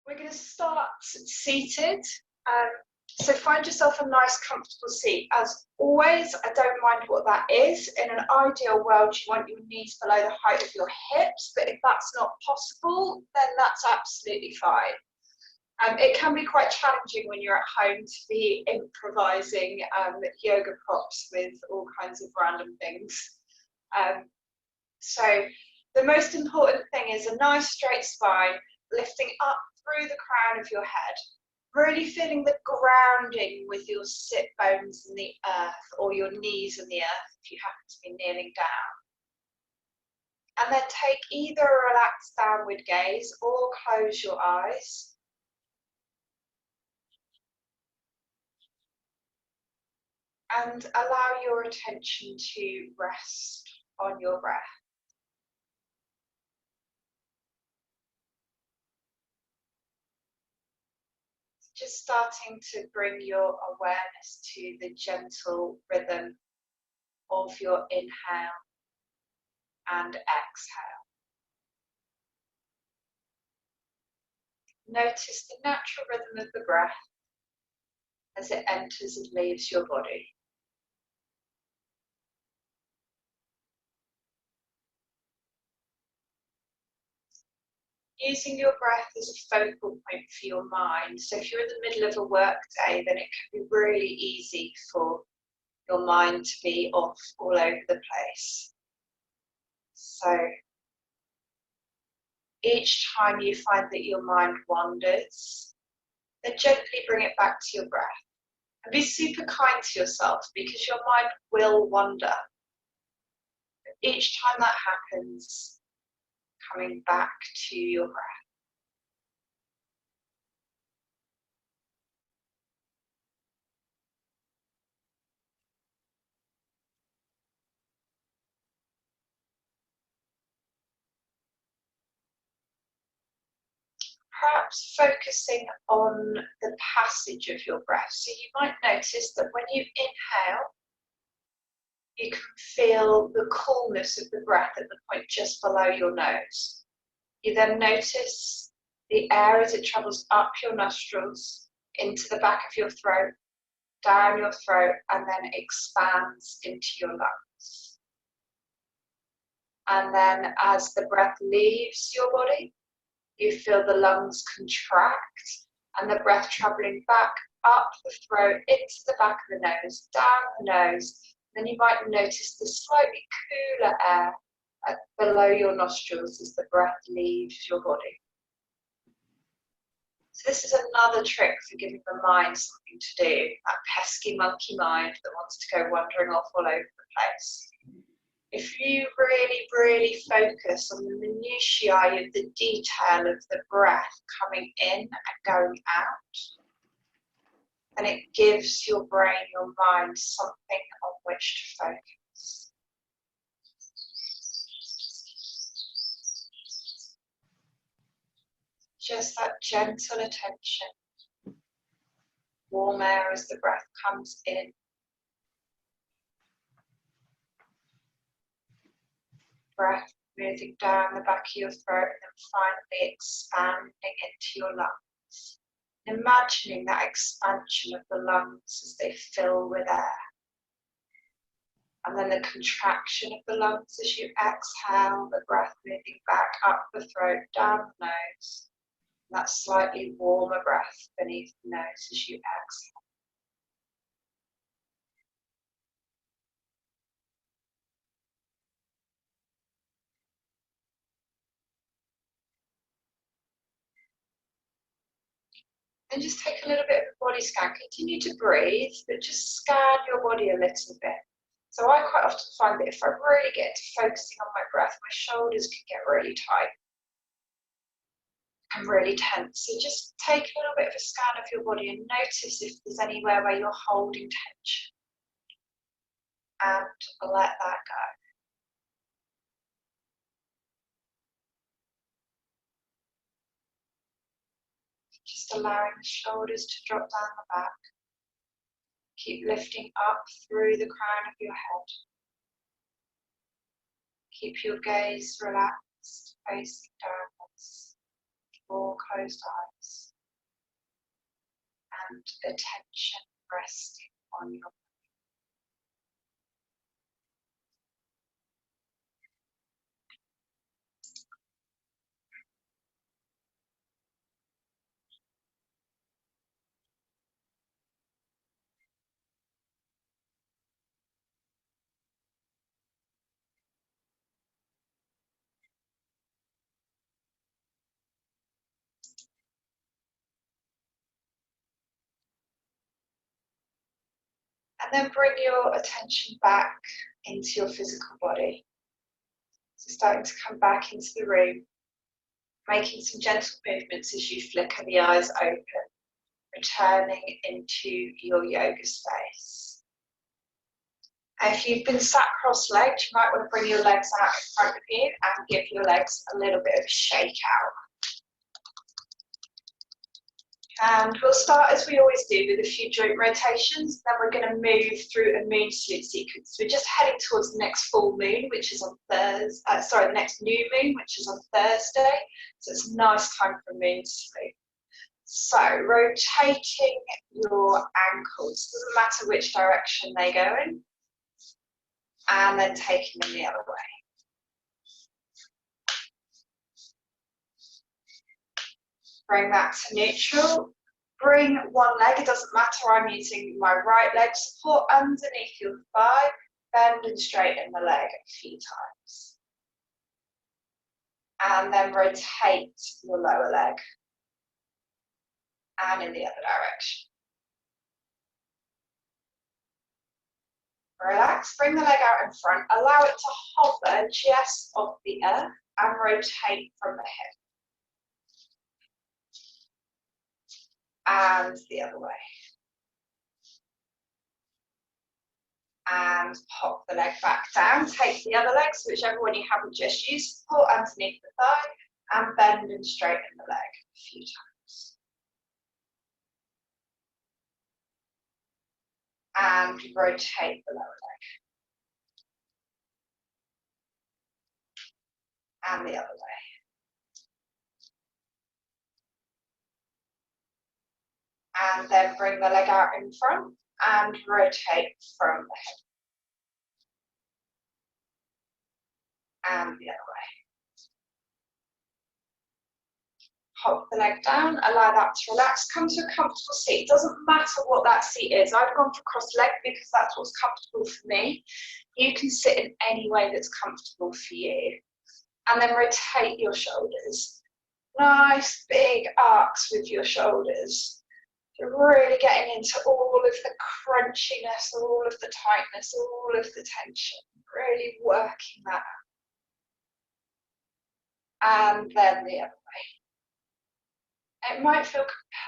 We're going to start seated. So find yourself a nice comfortable seat. As always, I don't mind what that is. In an ideal world, you want your knees below the height of your hips, but if that's not possible, then that's absolutely fine. It can be quite challenging when you're at home to be improvising yoga props with all kinds of random things. So the most important thing is a nice straight spine, lifting up through the crown of your head, really feeling the grounding with your sit bones in the earth or your knees in the earth if you happen to be kneeling down. And then take either a relaxed downward gaze or close your eyes. And allow your attention to rest on your breath. Just starting to bring your awareness to the gentle rhythm of your inhale and exhale. Notice the natural rhythm of the breath as it enters and leaves your body. Using your breath as a focal point for your mind. So if you're in the middle of a work day, then it can be really easy for your mind to be off all over the place. So each time you find that your mind wanders, then gently bring it back to your breath. And be super kind to yourself because your mind will wander. But each time that happens, coming back to your breath. Perhaps focusing on the passage of your breath. So you might notice that when you inhale, you can feel the coolness of the breath at the point just below your nose. You then notice the air as it travels up your nostrils, into the back of your throat, down your throat, and then expands into your lungs. And then as the breath leaves your body, you feel the lungs contract and the breath traveling back up the throat, into the back of the nose, down the nose. Then you might notice the slightly cooler air below your nostrils as the breath leaves your body. So this is another trick for giving the mind something to do, that pesky monkey mind that wants to go wandering off all over the place. If you really, really focus on the minutiae of the detail of the breath coming in and going out, then it gives your brain, your mind, something on which to focus. Just that gentle attention, warm air as the breath comes in. Breath moving down the back of your throat and then finally expanding into your lungs. Imagining that expansion of the lungs as they fill with air. And then the contraction of the lungs as you exhale, the breath moving back up the throat, down the nose. And that slightly warmer breath beneath the nose as you exhale. And just take a little bit of a body scan. Continue to breathe, but just scan your body a little bit. So I quite often find that if I really get into focusing on my breath, my shoulders can get really tight and really tense. So just take a little bit of a scan of your body and notice if there's anywhere where you're holding tension. And let that go. Just allowing the shoulders to drop down the back. Keep lifting up through the crown of your head. Keep your gaze relaxed, facing downwards. or closed eyes, and attention resting on your body. And then bring your attention back into your physical body. So starting to come back into the room, making some gentle movements as you flicker the eyes open, returning into your yoga space. And if you've been sat cross-legged, you might want to bring your legs out in front of you and give your legs a little bit of a shake out. And we'll start as we always do with a few joint rotations. Then we're going to move through a moon salute sequence. We're just heading towards the next full moon, which is on Thursday. The next new moon, which is on Thursday. So it's a nice time for moon salute. So rotating your ankles, doesn't matter which direction they go in, and then taking them the other way. Bring that to neutral. Bring one leg, it doesn't matter, I'm using my right leg, support underneath your thigh, bend and straighten the leg a few times. And then rotate your lower leg. And in the other direction. Relax, bring the leg out in front, allow it to hover just off the earth and rotate from the hip. And the other way. And pop the leg back down, take the other leg, so whichever one you haven't just used, support underneath the thigh and bend and straighten the leg a few times. And rotate the lower leg. And the other way. And then bring the leg out in front and rotate from the hip. And the other way. Hop the leg down, allow that to relax, come to a comfortable seat. It doesn't matter what that seat is. I've gone for cross-legged because that's what's comfortable for me. You can sit in any way that's comfortable for you. And then rotate your shoulders. Nice big arcs with your shoulders. You're really getting into all of the crunchiness, all of the tightness, all of the tension. Really working that out. And then the other way. It might feel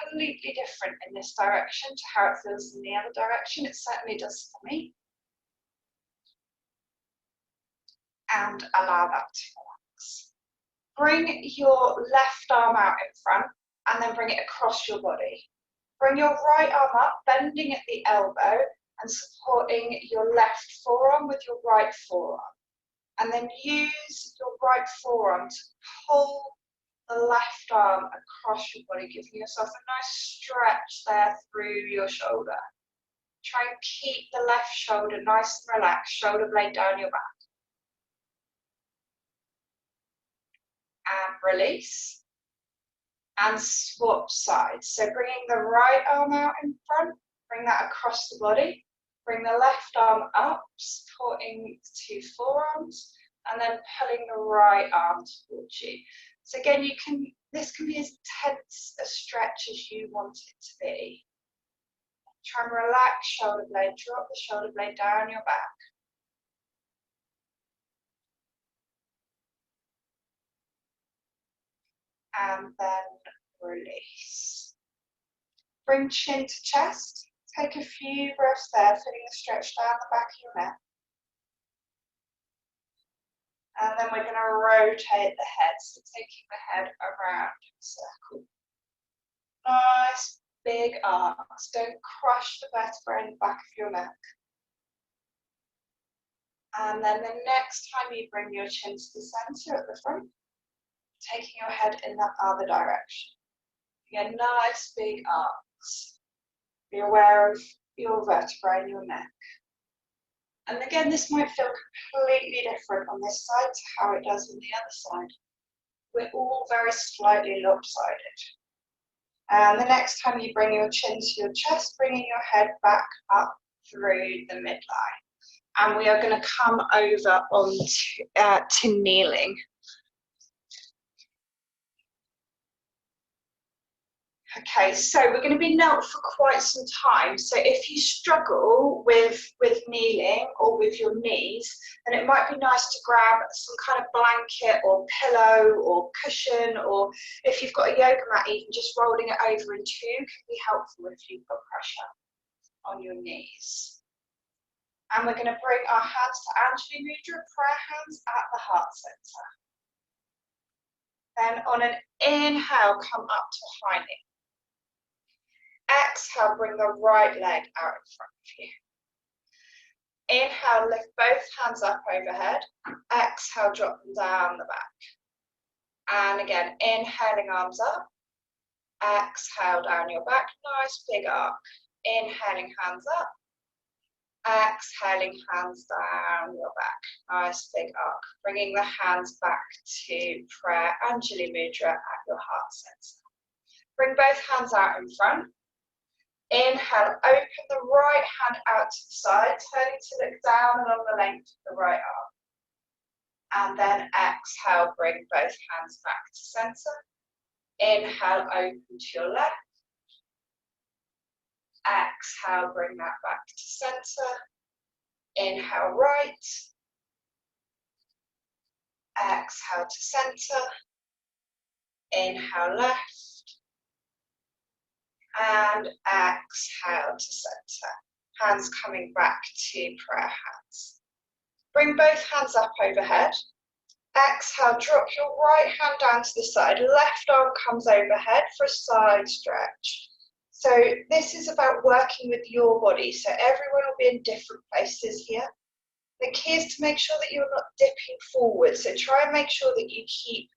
completely different in this direction to how it feels in the other direction. It certainly does for me. And allow that to relax. Bring your left arm out in front and then bring it across your body. Bring your right arm up, bending at the elbow and supporting your left forearm with your right forearm. And then use your right forearm to pull the left arm across your body, giving yourself a nice stretch there through your shoulder. Try and keep the left shoulder nice and relaxed, shoulder blade down your back. And release. And swap sides. So bringing the right arm out in front, bring that across the body. Bring the left arm up, supporting the two forearms, and then pulling the right arm towards you. So again, this can be as intense a stretch as you want it to be. Try and relax shoulder blade, drop the shoulder blade down your back. And then release. Bring chin to chest. Take a few breaths there, feeling the stretch down the back of your neck. And then we're going to rotate the head, so taking the head around in a circle. Nice big arcs. Don't crush the vertebrae in the back of your neck. And then the next time you bring your chin to the center at the front, taking your head in the other direction. Again, nice big arcs. Be aware of your vertebrae in your neck. And again, this might feel completely different on this side to how it does on the other side. We're all very slightly lopsided. And the next time you bring your chin to your chest, bringing your head back up through the midline. And we are going to come over onto to kneeling. Okay, so we're going to be knelt for quite some time. So if you struggle with kneeling or with your knees, then it might be nice to grab some kind of blanket or pillow or cushion, or if you've got a yoga mat, even just rolling it over in two can be helpful if you've got pressure on your knees. And we're going to bring our hands to Anjali Mudra, prayer hands at the heart center. Then on an inhale, come up to high knee. Exhale, bring the right leg out in front of you. Inhale, lift both hands up overhead. Exhale, drop them down the back. And again, inhaling, arms up. Exhale, down your back, nice big arc. Inhaling, hands up. Exhaling, hands down your back, nice big arc. Bringing the hands back to prayer, Anjali Mudra at your heart center. Bring both hands out in front. Inhale, open the right hand out to the side, turning to look down along the length of the right arm. And then exhale, bring both hands back to center. Inhale, open to your left. Exhale, bring that back to center. Inhale, right. Exhale to center. Inhale, left. And exhale to center. Hands coming back to prayer hands. Bring both hands up overhead. Exhale, drop your right hand down to the side. Left arm comes overhead for a side stretch. So this is about working with your body. So everyone will be in different places here. The key is to make sure that you're not dipping forward. So try and make sure that you keep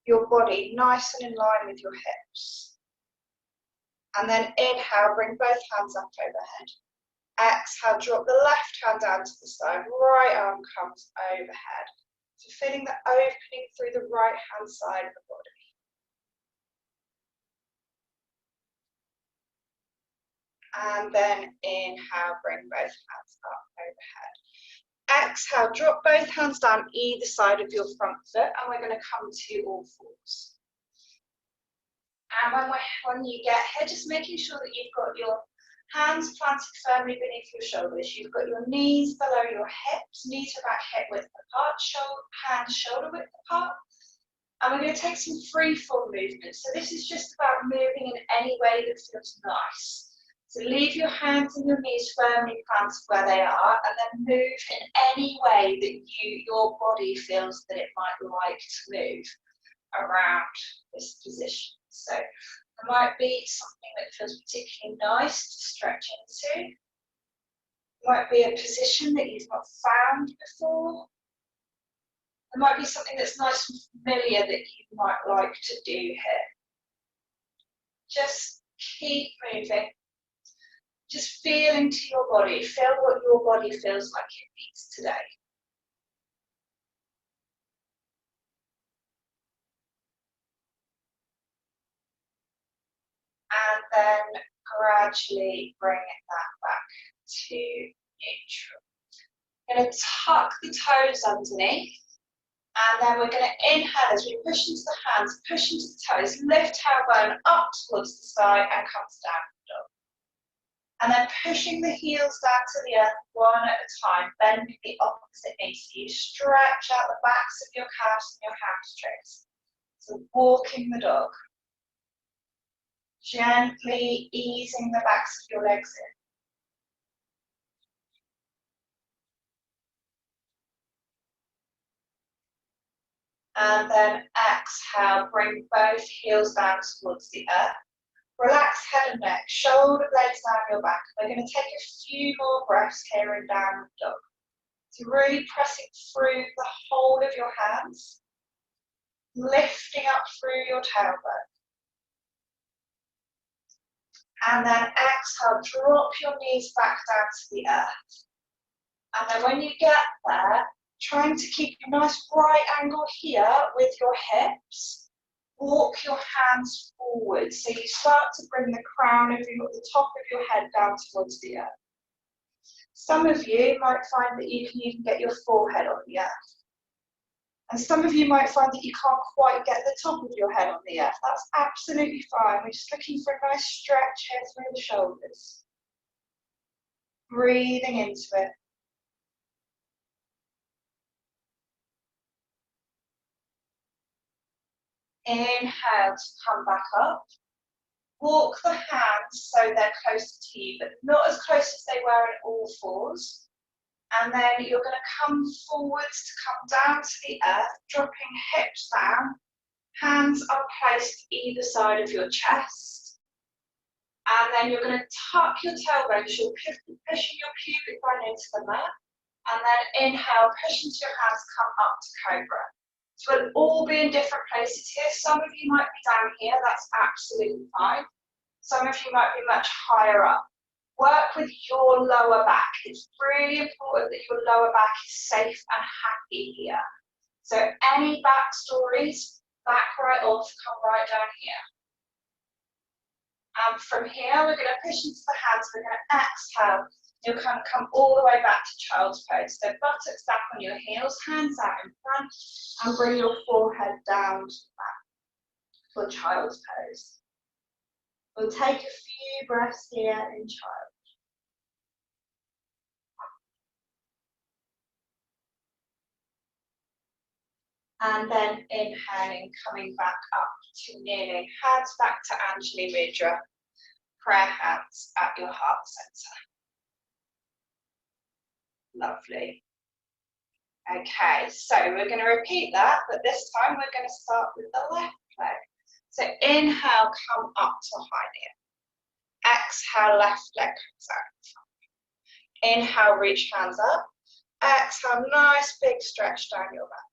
your body nice and in line with your hips. And then inhale, bring both hands up overhead. Exhale, drop the left hand down to the side. Right arm comes overhead. So feeling the opening through the right hand side of the body. And then inhale, bring both hands up overhead. Exhale, drop both hands down either side of your front foot, and we're going to come to all fours. And when you get here, just making sure that you've got your hands planted firmly beneath your shoulders. You've got your knees below your hips, knees are about hip width apart, hands shoulder width apart. And we're going to take some free form movement. So this is just about moving in any way that feels nice. So leave your hands and your knees firmly planted where they are, and then move in any way that your body feels that it might like to move around this position. So there might be something that feels particularly nice to stretch into. There might be a position that you've not found before. There might be something that's nice and familiar that you might like to do here. Just keep moving. Just feel into your body. Feel what your body feels like it needs today. And then gradually bring that back to neutral. We're going to tuck the toes underneath. And then we're going to inhale as we push into the hands, push into the toes, lift tailbone up towards the sky and comes down the dog. And then pushing the heels down to the earth one at a time, bending the opposite knee. So you stretch out the backs of your calves and your hamstrings. So walking the dog. Gently easing the backs of your legs in. And then exhale, bring both heels down towards the earth. Relax head and neck, shoulder blades down your back. We're going to take a few more breaths here in downward dog. So really pressing through the whole of your hands. lifting up through your tailbone. And then exhale, drop your knees back down to the earth. And then when you get there, trying to keep a nice right angle here with your hips, walk your hands forward. So you start to bring the crown of the top of your head down towards the earth. Some of you might find that you can even get your forehead on the earth. And some of you might find that you can't quite get the top of your head on the earth. That's absolutely fine. We're just looking for a nice stretch here through the shoulders. Breathing into it. Inhale to come back up. Walk the hands so they're closer to you, but not as close as they were in all fours. And then you're going to come forwards to come down to the earth, dropping hips down. Hands are placed either side of your chest. And then you're going to tuck your tailbones. You're pushing your pubic bone into the mat. And then inhale, push into your hands, come up to cobra. So we'll all be in different places here. Some of you might be down here. That's absolutely fine. Some of you might be much higher up. Work with your lower back. It's really important that your lower back is safe and happy here. So any back stories, back right off, come right down here. And from here, we're going to push into the hands. We're going to exhale. You'll come all the way back to child's pose. So buttocks back on your heels, hands out in front, and bring your forehead down to the back for child's pose. We'll take a few breaths here in child. And then inhaling, coming back up to kneeling, hands back to Anjali Mudra, prayer hands at your heart center. Lovely. Okay, so we're going to repeat that, but this time we're going to start with the left leg. So inhale, come up to high knee. Exhale, left leg comes out. Inhale, reach hands up. Exhale, nice big stretch down your back.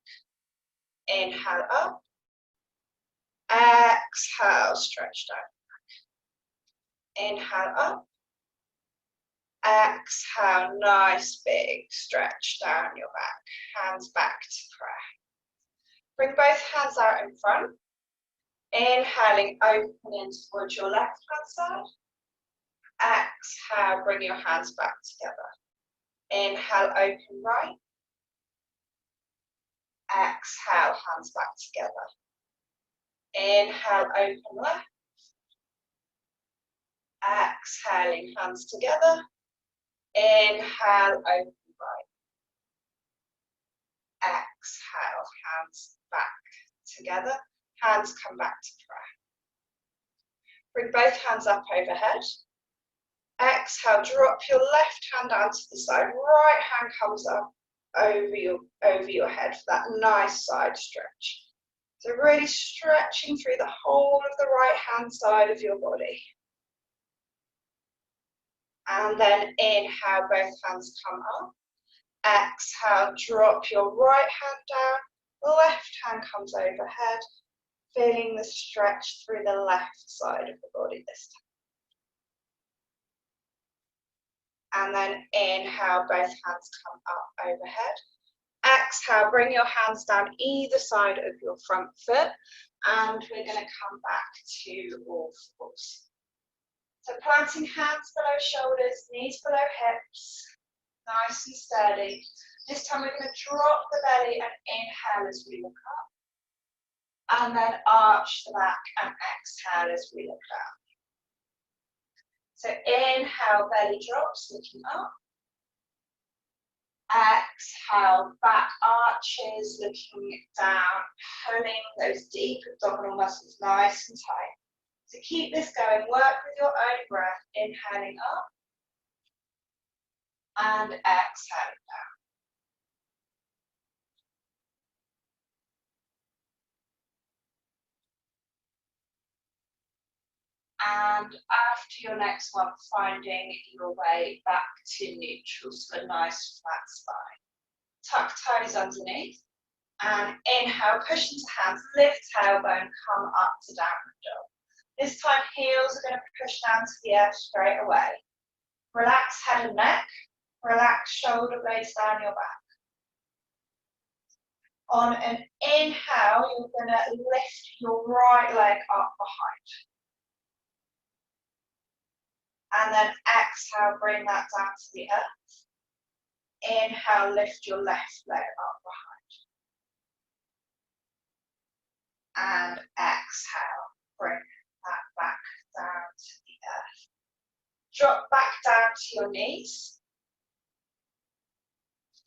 Inhale up. Exhale, stretch down. Inhale up. Exhale, nice big stretch down your back. Hands back to prayer. Bring both hands out in front. Inhaling, open in towards your left hand side. Exhale, bring your hands back together. Inhale, open right. Exhale, hands back together. Inhale, open left. Exhaling, hands together. Inhale, open right. Exhale, hands back together. Hands come back to prayer. Bring both hands up overhead. Exhale, drop your left hand down to the side. Right hand comes up over your head for that nice side stretch. So really stretching through the whole of the right hand side of your body. And then inhale, both hands come up. Exhale, drop your right hand down. Left hand comes overhead. Feeling the stretch through the left side of the body this time. And then inhale, both hands come up overhead. Exhale, bring your hands down either side of your front foot. And we're going to come back to all fours. So planting hands below shoulders, knees below hips. Nice and steady. This time we're going to drop the belly and inhale as we look up. And then arch the back and exhale as we look down. So inhale, belly drops, looking up. Exhale, back arches, looking down, pulling those deep abdominal muscles nice and tight. So keep this going, work with your own breath, inhaling up and exhaling down. And after your next one, finding your way back to neutral, so a nice flat spine. Tuck toes underneath. And inhale, push into hands, lift tailbone, come up to downward dog. This time heels are going to push down to the earth straight away. Relax head and neck, relax shoulder blades down your back. On an inhale, you're going to lift your right leg up behind. And then exhale, bring that down to the earth. Inhale, lift your left leg up behind. And exhale, bring that back down to the earth. Drop back down to your knees.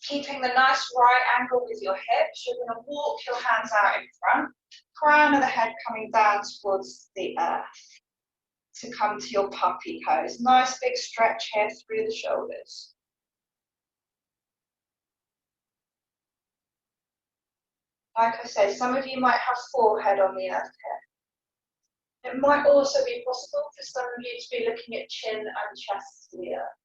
Keeping the nice right angle with your hips, you're going to walk your hands out in front. Crown of the head coming down towards the earth to come to your puppy pose. Nice big stretch here through the shoulders. Like I said, some of you might have forehead on the earth here. It might also be possible for some of you to be looking at chin and chest to the earth.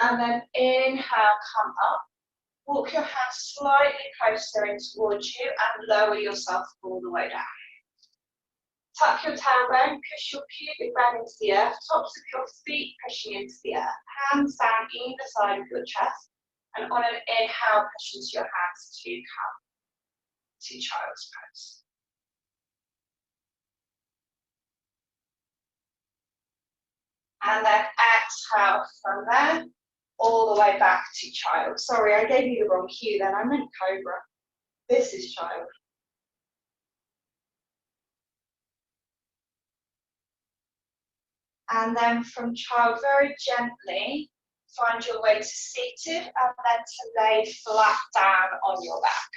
And then inhale, come up. Walk your hands slightly closer in towards you and lower yourself all the way down. Tuck your tailbone, push your pubic bone into the earth, tops of your feet pushing into the earth. Hands down either side of your chest. And on an inhale, push into your hands to come to child's pose. And then exhale from there, all the way back to child. Sorry, I gave you the wrong cue then. I meant cobra. This is child. And then from child, very gently, find your way to seated and then to lay flat down on your back.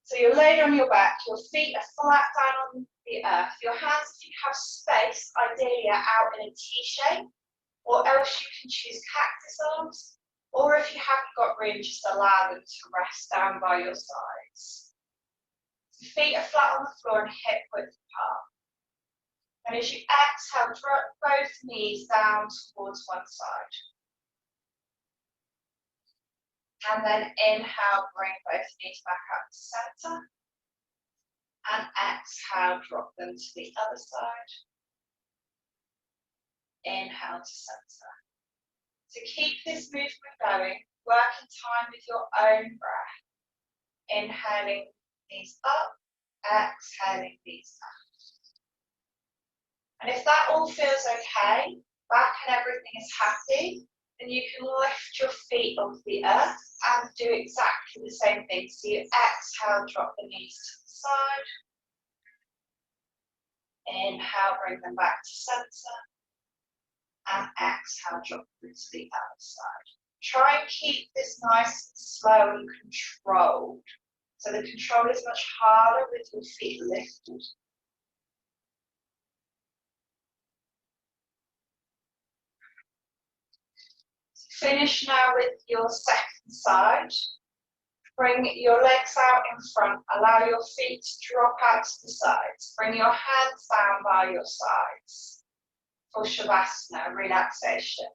So you're laid on your back, your feet are flat down on the earth. Your hands, if you have space, ideally are out in a T shape, or else you can choose cactus arms, or if you haven't got room, just allow them to rest down by your sides. So feet are flat on the floor and hip width apart. And as you exhale, drop both knees down towards one side. And then inhale, bring both knees back up to center. And exhale, drop them to the other side. Inhale to center. To keep this movement going, work in time with your own breath. Inhaling knees up, exhaling knees down. And if that all feels okay, back and everything is happy, then you can lift your feet off the earth and do exactly the same thing. So you exhale, drop the knees to the side. Inhale, bring them back to center. And exhale, drop them to the other side. Try and keep this nice, slow and controlled. So the control is much harder with your feet lifted. Finish now with your second side. Bring your legs out in front. Allow your feet to drop out to the sides. Bring your hands down by your sides for Shavasana, relaxation.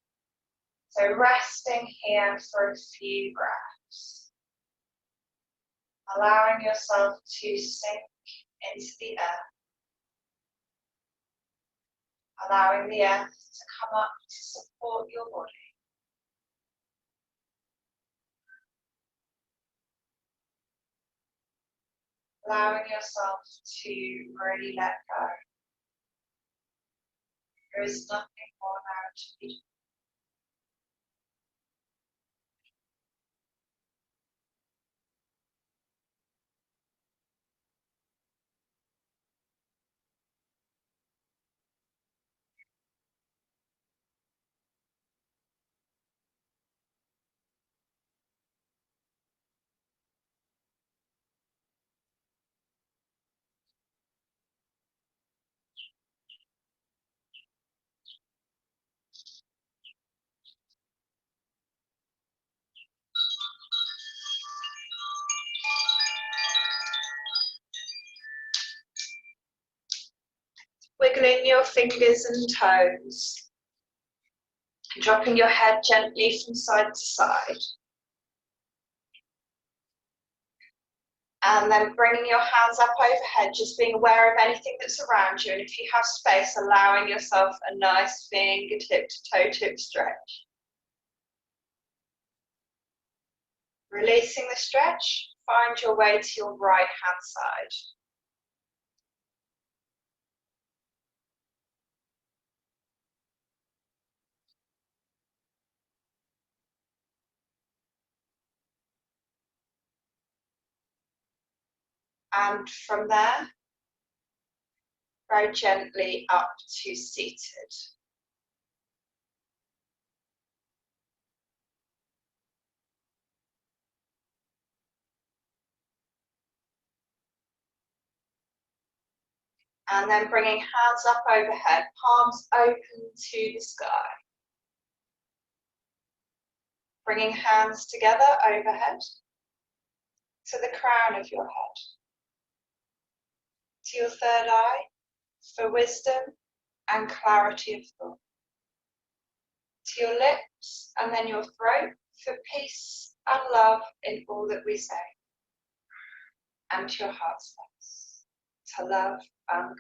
So resting here for a few breaths. Allowing yourself to sink into the earth. Allowing the earth to come up to support your body. Allowing yourself to really let go. There is nothing more now to be. wiggling your fingers and toes, dropping your head gently from side to side. And then bringing your hands up overhead, just being aware of anything that's around you. And if you have space, allowing yourself a nice fingertip to toe tip stretch. Releasing the stretch, find your way to your right hand side. And from there, very gently up to seated. And then bringing hands up overhead, palms open to the sky. Bringing hands together overhead to the crown of your head, to your third eye for wisdom and clarity of thought, to your lips and then your throat for peace and love in all that we say, and to your heart space to love unconditionally.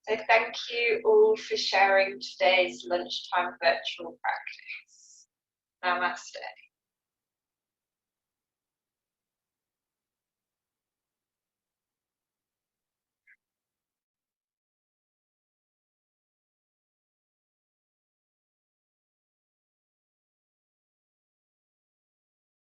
So thank you all for sharing today's lunchtime virtual practice. Namaste.